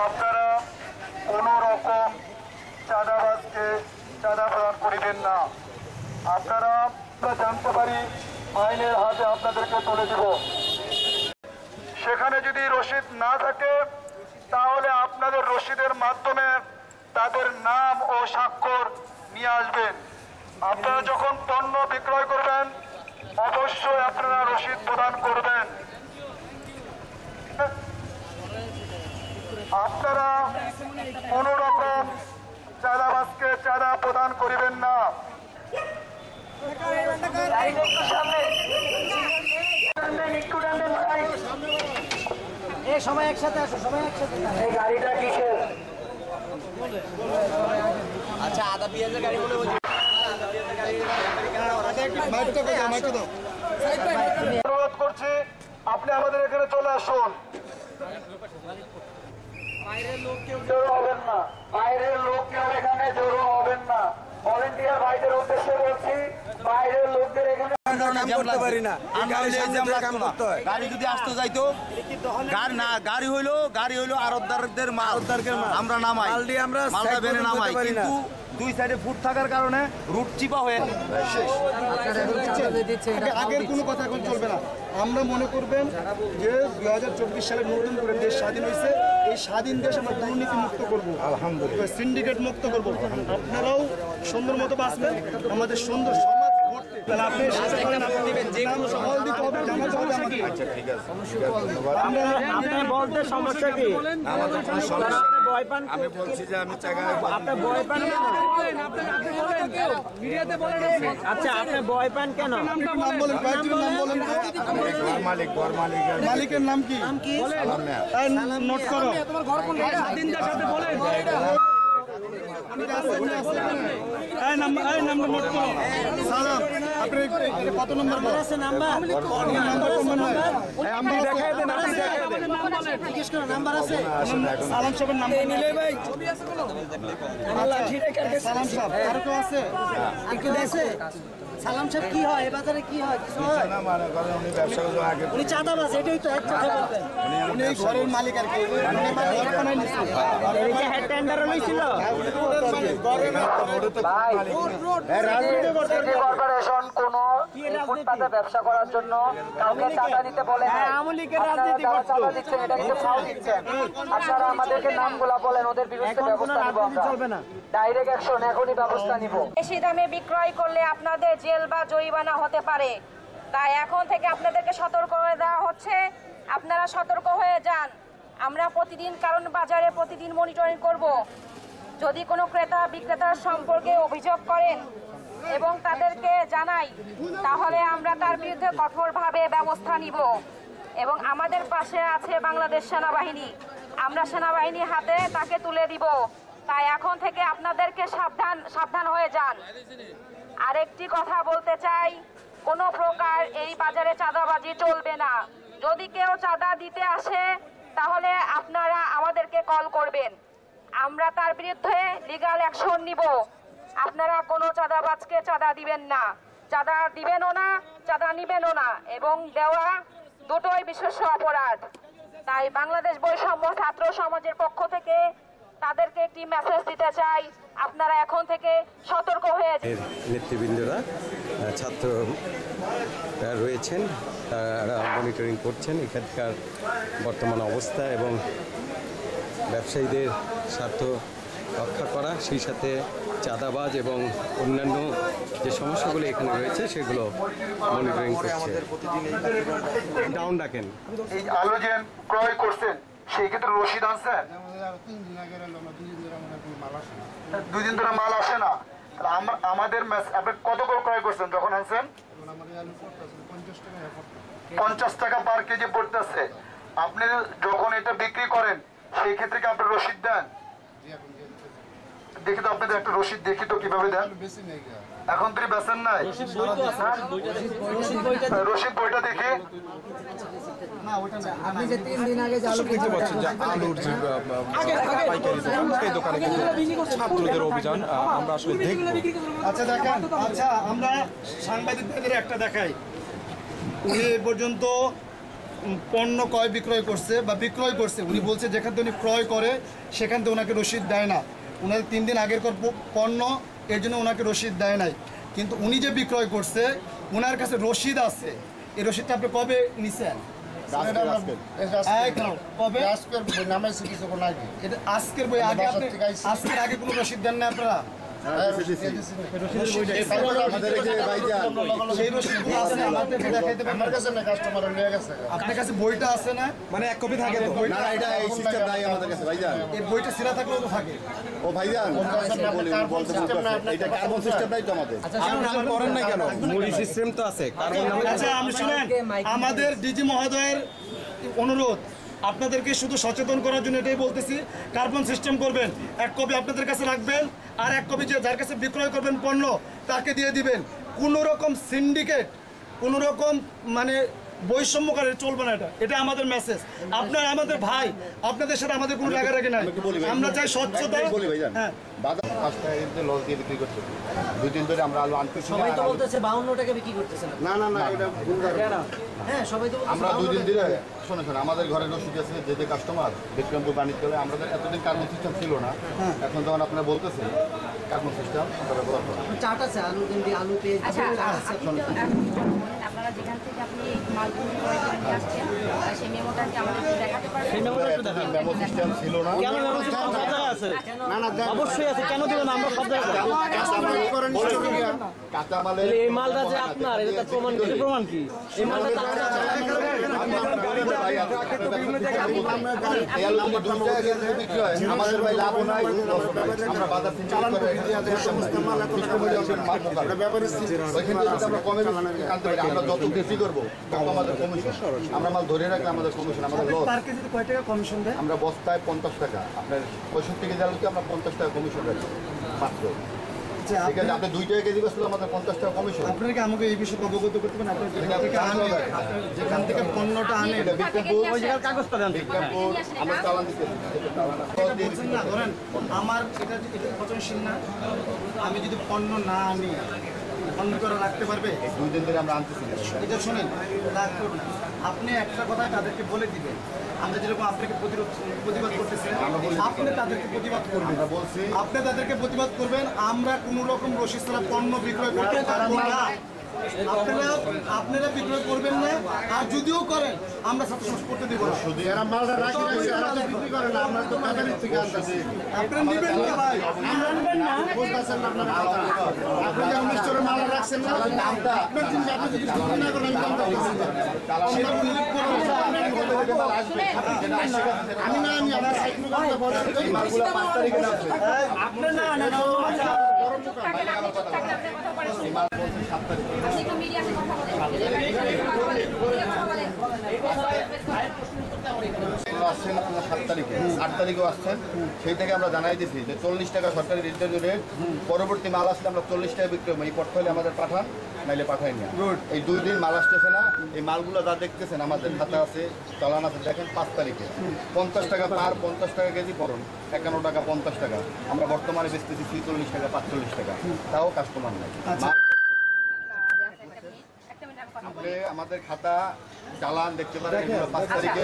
আপনারা কোন রকম চাঁদাবাজকে চাঁদা প্রদান করিবেন না। আপনারা জানতে পারি আইনের হাতে আপনাদেরকে তুলে দেব। সেখানে যদি রসিদ না থাকে তাহলে আপনাদের রসিদের মাধ্যমে তাদের নাম ও স্বাক্ষর নিয়ে আসবেন। আপনারা যখন পণ্য বিক্রয় করবেন অবশ্যই আপনারা রসিদ প্রদান করবেন। আপনারা কোন রকম চাঁদাবাজকে চাঁদা প্রদান করিবেন না। সবাই একসাথে আসো, সবাই একসাথে। এই গাড়িটা কিসের? আচ্ছা, আদা পেঁয়াজের গাড়ি বলে বলছি। অনুরোধ করছি আপনি আমাদের এখানে চলে আসুন। জড়ো হবেন না, বাইরের লোক কেউ এখানে জড়ো হবেন না। ভলেন্টিয়ার ভাইদের উদ্দেশ্যে বলছি, বাইরের লোকদের এখানে গাড়ি যদি আসতে যাইতো গাড়ি হইলো আরবদারদের মাল, আমরা নামাই মালটা বেড়ে নামাই, কিন্তু দুই সাইডে ফুট থাকার কারণে রুট চিপা হয়ে আগের কোনো কথা এখন চলবে না। আমরা মনে করবেন যে 2024 সালে নতুন করে দেশ স্বাধীন হয়েছে, এই স্বাধীন দেশ আমরা দুর্নীতি মুক্ত করবো, আলহামদুলিল্লাহ, সিন্ডিকেট মুক্ত করবো। আপনারাও সুন্দর মতো বাঁচবেন, আমাদের সুন্দর সমাজ গড়তে। তাহলে আপনি বলতে সমস্যা কি? আমি বলছি যে আমি আপনার ভয় পান কেন? আচ্ছা, আপনি ভয় পান কেন? মালিকের নাম কি? নোট করো। কত নম্বর আছে? নাম্বার নাম্বার আছে। সালাম সাহেবের নাম্বার নিলে ভাই সালাম সাহেব আর কেউ আছে? আর কেউ আছে? সালাম সাহেব কি হয়? বাজারে কি হয়? উনি চাঁদাবাজ, এটাই তো উনি ঘরের মালিক আর কি। কর্পোরেশন কোন ফুটপাতে ব্যবসা করার জন্য কাউকে চাঁদা নিতে বলে না। চাঁদা দিচ্ছেন, এটা কিন্তু ফাউল দিচ্ছেন। আপনারা আমাদেরকে নামগুলা বলেন, ওদের বিরুদ্ধে ব্যবস্থা নিব। আমরা ডাইরেক্ট অ্যাকশন এখনই ব্যবস্থা নিব। বেশি দামে বিক্রয় করলে আপনাদের জেল বা জরিমানা হতে পারে, তাই এখন থেকে আপনাদেরকে সতর্ক করে দেওয়া হচ্ছে। আপনারা সতর্ক হয়ে যান। আমরা প্রতিদিন কারণ বাজারে প্রতিদিন মনিটরিং করব। যদি কোনো ক্রেতা বিক্রেতার সম্পর্কে অভিযোগ করেন এবং তাদেরকে জানাই, তাহলে আমরা তার বিরুদ্ধে কঠোরভাবে ব্যবস্থা নিব। এবং আমাদের পাশে আছে বাংলাদেশ সেনাবাহিনী, আমরা সেনাবাহিনীর হাতে তাকে তুলে দিব। তাই এখন থেকে আপনাদেরকে সাবধান হয়ে যান। আরেকটি কথা বলতে চাই, কোনো প্রকার এই বাজারে চাঁদাবাজি চলবে না। যদি কেউ চাঁদা দিতে আসে তাহলে আপনারা আমাদেরকে কল করবেন, আমরা তার বিরুদ্ধে লিগ্যাল অ্যাকশন নিব। আপনারা কোনো চাঁদাবাজকে চাঁদা দিবেন না, চাঁদা দিবেনও না, চাঁদা নিবেনও না, এবং দেওয়া দুটোই বিশেষ অপরাধ। তাই বাংলাদেশ বৈষম্য ছাত্র সমাজের পক্ষ থেকে তাদেরকে একটি মেসেজ দিতে চাই, আপনারা এখন থেকে সতর্ক হয়ে যান। নেতৃবৃন্দরা ছাত্র রয়েছেন, তারা মনিটরিং করছেন এখানকার বর্তমান অবস্থা এবং ব্যবসায়ীদের স্বার্থ রক্ষা করা, সেই সাথে চাঁদাবাজ এবং অন্যান্য যে সমস্যাগুলো এখানে রয়েছে সেগুলো মনিটরিং করছে। ডাউন ডাকেন এই আলোজেন ক্রয় করছেন, সেই ক্ষেত্রে রসিদ আনছেন? 2 দিন ধরে মাল আসে না। আমাদের আপনি কত করে ক্রয় করছেন যখন আনছেন? 50 টাকা পার কেজি পড়তেছে। আপনি যখন এটা বিক্রি করেন সেই ক্ষেত্রে কি আপনি রসিদ দেন? দেখি তো আপনাদের একটা রসিদ দেখি তো কিভাবে দেন। এখন তুই বেছেন নাই রসিদ বইটা দেখি। আপনি যে 3 দিন আগে যে আলু দেখতে পাচ্ছেন যে আলুর যে পাইকারি দোকান সেই দোকানে কিন্তু ছাত্রদের অভিযান আমরা আসলে দেখব। আচ্ছা দেখেন, আচ্ছা আমরা সাংবাদিকদের একটা দেখাই। উনি এ পর্যন্ত পণ্য ক্রয় বিক্রয় করছে বা বিক্রয় করছে, উনি বলছে যেখান থেকে উনি ক্রয় করে সেখান থেকে ওনাকে রসিদ দেয় না। ওনার 3 দিন আগের পণ্য, এর জন্য ওনাকে রসিদ দেয় নাই। কিন্তু উনি যে বিক্রয় করছে ওনার কাছে রসিদ আছে। এই রসিদটা আপনি কবে নিছেন? কবে? এটা আজকের বই আগে আপনি আজকের আগে কোনো রসিদ দেন না আপনারা? সেই রসিদগুলো আছে না? আমাদের দেখাইতে পারবেন? আপনার কাছে বইটা আছে না? মানে এক কপি থাকে তো না না, এটা এই সিস্টেম নাই আমাদের কাছে ভাইজান। এই বইটা ছিঁড়া থাকলেও তো থাকে। ও ভাইজান এটা কার্বন সিস্টেম নাই তো আমাদের। আপনারা করেন না কেন? মুড়ি সিস্টেম তো আছে, কার্বন নামে। আচ্ছা আমি শুনেন, আমাদের ডিজি মহোদয়ের অনুরোধ আপনাদেরকে শুধু সচেতন করার জন্য এটাই বলতেছি, কার্বন সিস্টেম করবেন। এক কপি আপনাদের কাছে রাখবেন, আর এক কপি যে যার কাছে বিক্রয় করবেন পণ্য তাকে দিয়ে দিবেন। কোনো রকম সিন্ডিকেট, কোনো রকম মানে বৈষম্যকারী চলবে না। এটা আমাদের মেসেজ। আপনারা আমাদের ভাই, আপনাদের সাথে আমাদের কোনো রাগারাগি নাই। আমরা চাই স্বচ্ছতা। হ্যাঁ, বাজার 5 টাকা দিয়ে লস দিয়ে বিক্রি করছে। 2 দিন ধরে আমরা আলু আনতেছি। সবাই তো বলতেছে 52 টাকা বিক্রি করতেছেন। না না না, এটা ভুল ধারণা। হ্যাঁ, সবাই তো আমরা 2 দিন ধরে শোনো আমাদের ঘরে রসিদ আছে, যে কাস্টমার বিক্রমপুর বাণিজ্য করে, আমাদের এতদিন কার্বন সিস্টেম ছিল না। এখন যখন আপনারা বলতেছেন কার্বন সিস্টেম, আমরা ব্যবহার করি। চাট আছে, আলু দিন আলু পেয়ে আচ্ছা, আপনারা যেখান থেকে আপনি মালগুলো ক্রয় করে নিয়ে আসছেন সেই মেমোটা কি আমাদের একটু দেখাতে পারবেন? সেই মেমোটা একটু দেখান। মেমো সিস্টেম ছিল না। কেন মেমো সিস্টেম সব জায়গায় আছে? না না, অবশ্যই আছে, কেন দিবেন? আমরা সব জায়গায় কাঁচামালের এই মালটা যে আপনার, এটা তার প্রমাণ কি? প্রমাণ কি? এই মালটা তো আমাদের ভাই লাভও নাই, আমরা বাজার থেকে আমরা কমে আনতে পারি। আমরা যত বেশি করবো তত আমাদের কমিশন। আমরা মাল ধরে রাখলে আমাদের কমিশন, আমাদের লস। পার কেজিতে কয় টাকা কমিশন দেয়? আমরা বস্তায় 50 টাকা, আপনার 65 কেজি আলুতে আমরা 50 টাকা কমিশন রাখি মাত্র। আচ্ছা, ঠিক আছে, আপনি 2 টাকা কেজি বেচলে আমাদের 50 টাকা কমিশন। আপনারা কি আমাকে এই বিষয়ে অবগত করতে পারেন? আপনারা যেখান থেকে পণ্যটা আনেন, এটা বিক্রমপুর ওই জায়গার কাগজটা দেন। বিক্রমপুর আমরা চালান দিতে বলছেন না, ধরেন আমার এটা পচনশীল না, আমি যদি পণ্য না আনি পণ্য করে রাখতে পারবে? 2 দিন ধরে আমরা আনতেছি। এটা শোনেন, রাখবেন না। আপনি একটা কথা তাদেরকে বলে দিবেন, আমরা যেরকম আপনাকে প্রতিবাদ করতেছি, আপনি তাদেরকে প্রতিবাদ করবেন। আমরা বলছি আপনি তাদেরকে প্রতিবাদ করবেন, আমরা কোনো রকম রসিদ ছাড়া পণ্য বিক্রয় করতে পারবো না। আপনারা বিক্রয় করবেন না, আর যদিও করেন আমরা ছাত্র সমাজ করতে দিব না। আপনারা নিবেন না ভাই, আনবেন না। আপনারা যেমন স্টোরে মাল রাখছেন না, আপনার জিনিস আপনি যদি বিক্রি না করেন সেটা উল্লেখ করুন। আমি না, আমি আমার মালগুলো 5 তারিখে আসবে। আপনি না না আপনি তো মিডিয়াতে কথা বলেন। আসছেন আপনার 7 তারিখে, 8 তারিখেও আসছেন। সেই থেকে আমরা জানাই দিছি যে 40 টাকা সরকারি রিটার্ন রেট, পরবর্তী মাল আসলে আমরা 40 টাকা বিক্রি করবো। এই পর্টফোলিও আমাদের পাঠান, নাইলে পাঠাই না। এই 2 দিন মাল আসতেছে না। এই মালগুলো যা দেখতেছেন আমাদের খাতা আছে, চালান আছে, দেখেন 5 তারিখে 50 টাকা পার, 50 টাকা কেজি পড়ুন, 51 টাকা 50 টাকা। আমরা বর্তমানে বেচতেছি 46 টাকা 45 টাকা, তাও কাস্টমার নাই। আপনি আমাদের খাতা চালান দেখতে পারেন, 5 তারিখে।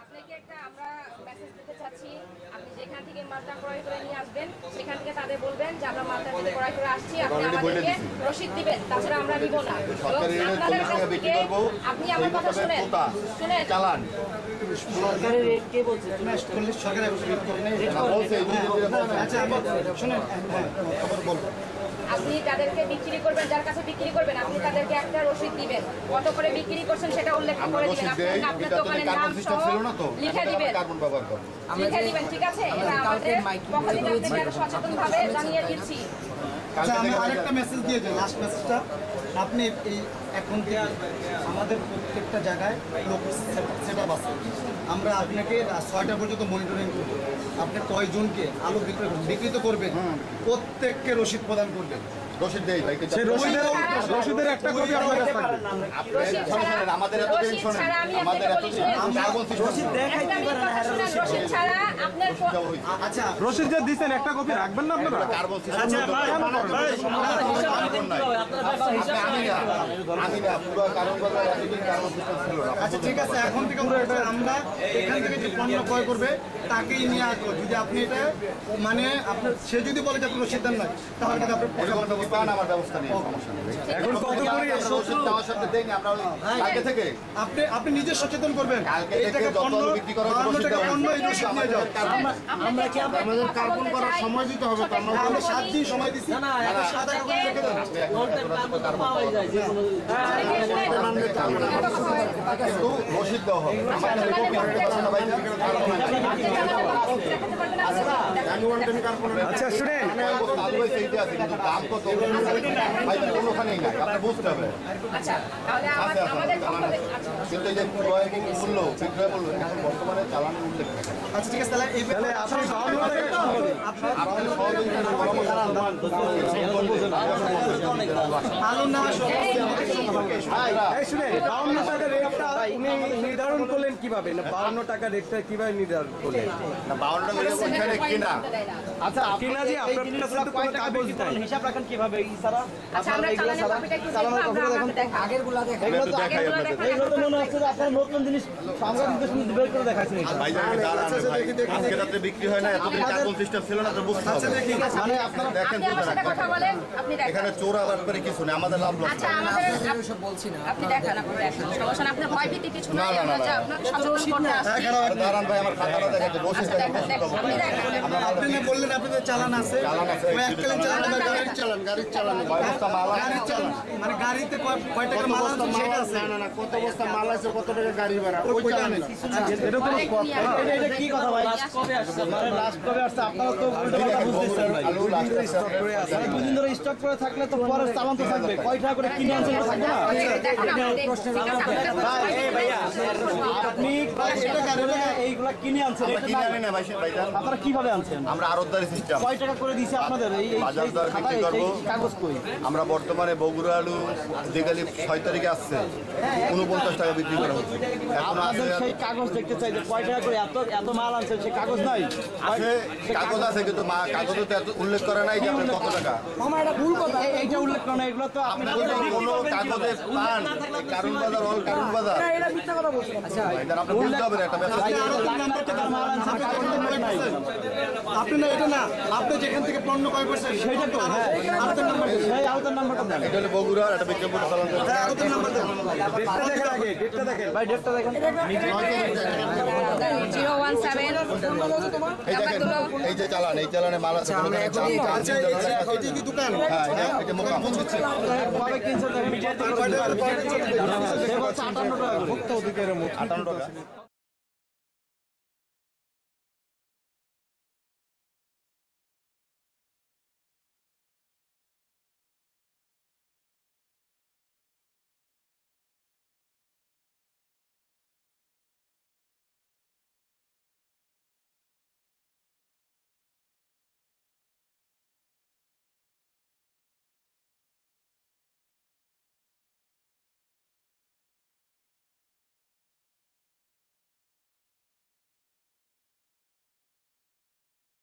আপনাকে একটা আমরা মেসেজ দিতে চাচ্ছি, আপনি যেখান থেকে মালটা ক্রয় করে নিয়ে আসবেন সেখান থেকে তাদের বলবেন যে আমরা মালটা থেকে ক্রয় করে আসছি, আপনি আমাদেরকে রসিদ দিবেন, তাছাড়া আমরা নিব না। সরকারি রেটে 40 টাকা বিক্রি করবো, আপনি আমার কথা শুনেন, শুনেন। চালান সরকারের রেট কে বলছে? সরকার বলছে এই 2 দিন ধরে বলছে। আচ্ছা আমি শুনেন, খবর বলবো। আপনি তাদেরকে বিক্রি করবেন, যার কাছে বিক্রি করবেন আপনি তাদেরকে একটা রসিদ দিবেন, কত করে বিক্রি করছেন সেটা উল্লেখ আমরা করে রসিদ দিবেন, দেই, আপনার এটা তো দোকানের কার্বন নাম সিস্টেম সহ ছিল না তো, লিখে দিবেন, কার্বন ব্যবহার করবো। লিখে দিবেন, ঠিক আছে? এটা আমাদের পক্ষ থেকে আপনাকে আরো সচেতনভাবে জানিয়ে দিচ্ছি। আচ্ছা আমি আরেকটা মেসেজ দিয়ে দিই, লাস্ট মেসেজটা। আপনি এই এখন থেকে আমাদের প্রত্যেকটা জায়গায় লোক সেট আপ আছে, আমরা আপনাকে 6টা পর্যন্ত মনিটরিং করবো। আপনি কয়জনকে আলু বিক্রি তো করবেন, প্রত্যেককে রসিদ প্রদান করবেন। রশিদ দেই ভাই সেই রশিদের একটা কপি আপনার কাছে থাকবে। আমাদের এত টেনশন আমাদের এত রসিদ দেখাইতে পারে না, হ্যাঁ, রসিদ রশিদ ছাড়া আপনার আচ্ছা রশিদ যে দিচ্ছেন একটা কপি রাখবেন না আপনারা? কার্বন আচ্ছা ঠিক আছে, এখন থেকে আমরা এখান থেকে যে পণ্য ক্রয় করবে তাকেই নিয়ে আসবো। যদি আপনি এটা মানে আপনার সে যদি বলে যে আপনি রসিদ দেন না, তাহলে কিন্তু আপনার পান আমার ব্যবস্থা নেই, সমস্যা নেই। এখন কত করে রশিদ দেওয়ার সাথে দেই না আমরা কালকে থেকে আপনি নিজে সচেতন করবেন। কালকে এই থেকে টাকা যত পণ্য আলু বিক্রি করা হবে, 52 রসিদ টাকা দেওয়া পণ্য এই রসিদ নিয়ে যাও। আমরা কি আমাদের কার্বন করার সময় দিতে হবে, তো আমরা 7 দিন সময় দিচ্ছি। না, না, এখন সাদা কাগজ রেখে দেন। পাওয়াই যায় যে কোনো কিন্তু রশিদ দেওয়া হবে। আমার কাছে কপি আছে ভাই। আচ্ছা শুনেন, আলু ভাই সেইটা আছে কিন্তু দাম কত ভাই কোনোখানেই নাই, আপনি বুঝতে হবে। আচ্ছা তাহলে আছে আমাদের আছে কিন্তু এই যে ক্রয় মূল্য বিক্রয় মূল্য এখন বর্তমানে চালান উল্লেখ থাকে। আচ্ছা ঠিক আছে, তাহলে এই আপনি 52 টাকা কম হবে। আপনাদের সহযোগিতার পরামর্শ আলু না এই শুনেন, 52 টাকা রেটটা উনি নির্ধারণ করলেন কিভাবে? না 52 টাকা রেটটা কিভাবে নির্ধারণ করলেন? না 52 টাকা ওইখানে কিনা আচ্ছা কিনা যে আপনার কাছে তো কোনো কাগজ নাই। হিসাব রাখেন কিভাবে এই ছাড়া আচ্ছা আমরা চালানের কপিটা একটু দেখব, আমরা আপনাকে দেখাবো। আগের গুলা দেখেন। একটু দেখাই আপনাদের। এইগুলো তো মনে হচ্ছে যে আপনার নতুন জিনিস আমরা কিন্তু বের করে দেখাচ্ছেন এটা। ভাইজানকে দাঁড়ান ভাই, আজকে রাতে বিক্রি হয় না, এতদিন কার্বন সিস্টেম ছিল না, তো বুঝতে হবে। মানে আপনারা দেখেন আপনি আমার সাথে কথা বলেন, আপনি দেখেন। এখানে চোর আবার করে কিছু নেই, আমাদের লাভ লস আচ্ছা আমাদের আপনি দেখেন, আপনি দেখেন। সমস্যা না, আপনি ভয় ভীতি কিছু নাই, আমরা যা আপনাকে সচেতন করতে আসছি। দাঁড়ান ভাই, আমার খাতাটা দেখাতে রসিদ দেখেন, দেখেন, আপনি দেখেন। আপনি না বললেন আপনাদের চালান আছে, ওই এককালীন চালান বা গাড়ির চালান ব্যবস্থা মাল আছে। গাড়ির চালান মানে গাড়িতে কয় টাকা মাল আছে সেটা আছে। না কত বস্তা মাল আছে, কত টাকা গাড়ি ভাড়া ওই চালান। এটা কোনো এটা কি কথা ভাই? লাস্ট কবে আসছে? মানে লাস্ট কবে আসছে? আপনারা তো উল্টো কথা বুঝতেছেন ভাই। আলু লাস্ট স্টক করে আছে। মানে দুদিন ধরে স্টক করে থাকলে তো পরের চালান তো থাকবে। কয় টাকা করে কিনে আনছেন এটা থাকবে না? দেখেন, আমরা দেখছি। ঠিক আছে, আপনাদের ভাই, এই ভাইয়া, আপনি এইগুলা কিনে আনছেন, আমরা এটা কিনে নাই। আনি না ভাইজান, আপনারা কিভাবে আনছেন? আমরা আড়তদারি সিস্টেম। কয় টাকা করে দিছে আপনাদের এই এই বাজার দর বিক্রি খাতায় করবো। এই কাগজ কই? আমরা বর্তমানে বগুড়া আলু যেখানে 6 তারিখে আসছে 49 টাকা বিক্রি করা হচ্ছে। এখন আছে আপনাদের সেই কাগজ দেখতে চাই যে কয় টাকা করে এত এত মাল আনছেন, সেই কাগজ নাই। আছে কাগজ আছে কিন্তু কাগজে তো এত উল্লেখ করে নাই যে আপনার কত টাকা। মামা এটা ভুল কথা, এইটা উল্লেখ করেন না, এগুলো তো আপনি কোনো কাগজে পান কারণ বাজার অল কারণ বাজার এটা মিথ্যা কথা বলছেন। আচ্ছা ভাইজান আপনি বুঝতে হবে না একটা ব্যবসা। লাখ টাকার মাল আনছেন, কাগজ নাই। আপনি না এটা না, আপনি যেখান থেকে পণ্য ক্রয় করছেন সেইটা তো হ্যাঁ, আওতার নাম্বার সেই আওতার নাম্বারটা দেন। এটা হলো বগুড়া, এটা বিক্রমপুর চালান করে। আগে নাম্বার দেন। ডেটটা দেখেন আগে, ডেটটা দেখেন। ভাই ডেটটা দেখেন। 017 এই দেখেন এই যে চালান, এই চালানে মাল আছে কোনো জায়গায় চাল চাল আচ্ছা এটা কি দোকান? হ্যাঁ এটা মোকাম দিচ্ছে। কবে কিনছেন দেখেন। কয় টাকা? সে বলছে 58 টাকা করে। মুক্ত অধিকারের মুখ 58 টাকা।